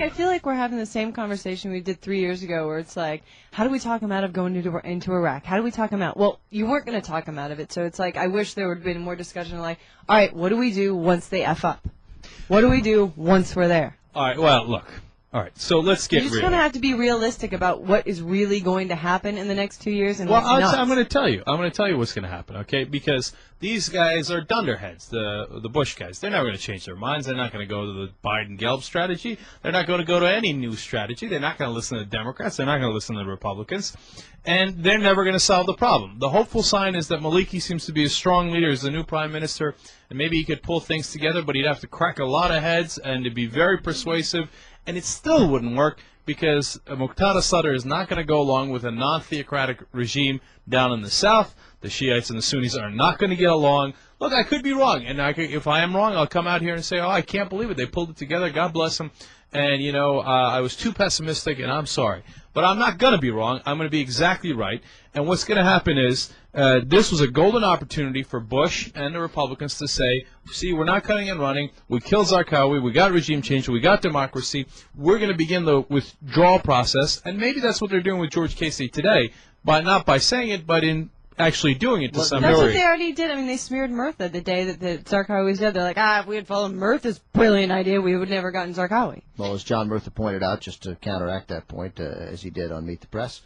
I feel like we're having the same conversation we did 3 years ago, where it's like, how do we talk him out of going into Iraq? How do we talk him out? Well, you weren't going to talk him out of it, so it's like I wish there would have been more discussion. Like, all right, what do we do once they f up? What do we do once we're there? All right. Well, look. All right. So let's get real. You're just going to have to be realistic about what is really going to happen in the next 2 years. And well, what's not. I'm going to tell you. I'm going to tell you what's going to happen. Okay? Because these guys are dunderheads, the Bush guys. They're never going to change their minds. They're not going to go to the Biden-Gelb strategy. They're not going to go to any new strategy. They're not going to listen to the Democrats. They're not going to listen to the Republicans. And they're never going to solve the problem. The hopeful sign is that Maliki seems to be a strong leader as the new prime minister, and maybe he could pull things together, but he'd have to crack a lot of heads and to be very persuasive. And it still wouldn't work because Muqtada Sadr is not going to go along with a non-theocratic regime down in the south. The Shiites and the Sunnis are not going to get along. Look, I could be wrong, and if I am wrong, I'll come out here and say, oh, I can't believe it. They pulled it together. God bless them. And, I was too pessimistic, and I'm sorry. But I'm not going to be wrong. I'm going to be exactly right. And what's going to happen is this was a golden opportunity for Bush and the Republicans to say, see, we're not cutting and running. We killed Zarqawi. We got regime change. We got democracy. We're going to begin the withdrawal process. And maybe that's what they're doing with George Casey today, not by saying it, but in actually doing it to some degree. That's what they already did. I mean, they smeared Murtha the day that Zarqawi was dead. They're like, if we had followed Murtha's brilliant idea, we would never gotten Zarqawi. Well, as John Murtha pointed out, just to counteract that point, as he did on Meet the Press,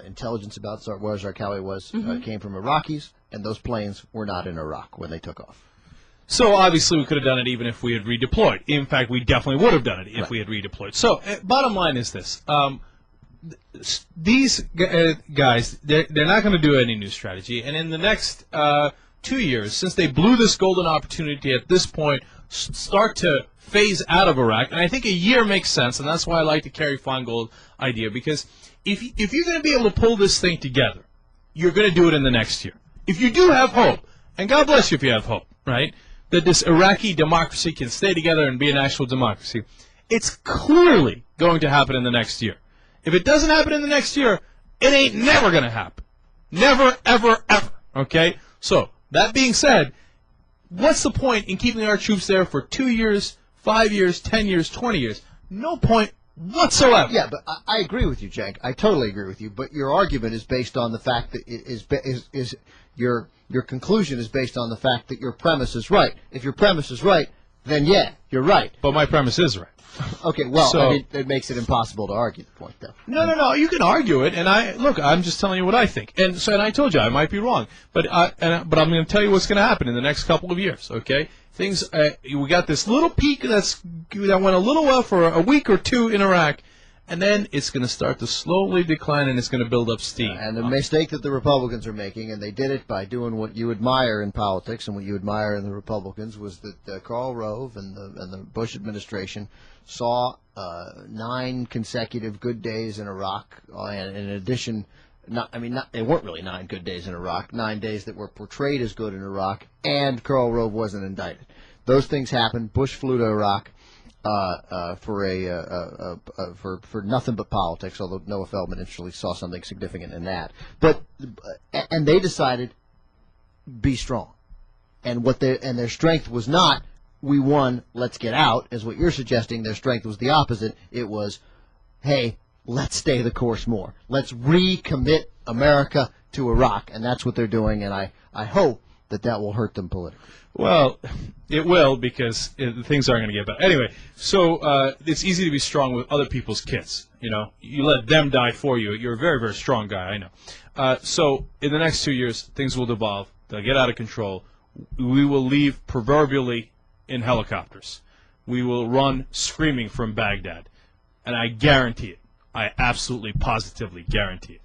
intelligence about where Zarqawi was came from Iraqis, and those planes were not in Iraq when they took off. So obviously we could have done it even if we had redeployed. In fact, we definitely would have done it if we had redeployed. So bottom line is this. These guys, they're not going to do any new strategy. And in the next 2 years, since they blew this golden opportunity at this point, start to phase out of Iraq. And I think a year makes sense, and that's why I like the Kerry Feingold idea. Because if you're going to be able to pull this thing together, you're going to do it in the next year. If you do have hope, and God bless you if you have hope, right, that this Iraqi democracy can stay together and be an actual democracy, it's clearly going to happen in the next year. If it doesn't happen in the next year, it ain't never going to happen. Never, ever, ever. Okay? So, that being said, what's the point in keeping our troops there for 2 years, 5 years, 10 years, 20 years? No point whatsoever. Yeah, but I agree with you, Cenk. I totally agree with you. But your argument is based on the fact that your conclusion is based on the fact that your premise is right. If your premise is right, then yeah, you're right. But my premise is right. Okay, well, so, I mean, it makes it impossible to argue the point, though. No, you can argue it, and I'm just telling you what I think. And I told you I might be wrong, but I'm going to tell you what's going to happen in the next couple of years. Okay, things we got this little peak that went a little well for a week or two in Iraq, and then it's going to start to slowly decline, and it's going to build up steam. And the mistake that the Republicans are making, and they did it by doing what you admire in politics and what you admire in the Republicans, was that Karl Rove and the Bush administration saw 9 consecutive good days in Iraq, and in addition, they weren't really 9 good days in Iraq, 9 days that were portrayed as good in Iraq, and Karl Rove wasn't indicted. Those things happened. Bush flew to Iraq for nothing but politics, although Noah Feldman actually saw something significant in that. And they decided, be strong, and their strength was not, we won, let's get out, as what you're suggesting. Their strength was the opposite. It was, hey, let's stay the course more. Let's recommit America to Iraq, and that's what they're doing, and I hope that will hurt them politically. Well, it will, because things aren't going to get better. Anyway, so it's easy to be strong with other people's kids. You let them die for you. You're a very, very strong guy, I know. So in the next 2 years, things will devolve. They'll get out of control. We will leave proverbially in helicopters. We will run screaming from Baghdad. And I guarantee it. I absolutely, positively guarantee it.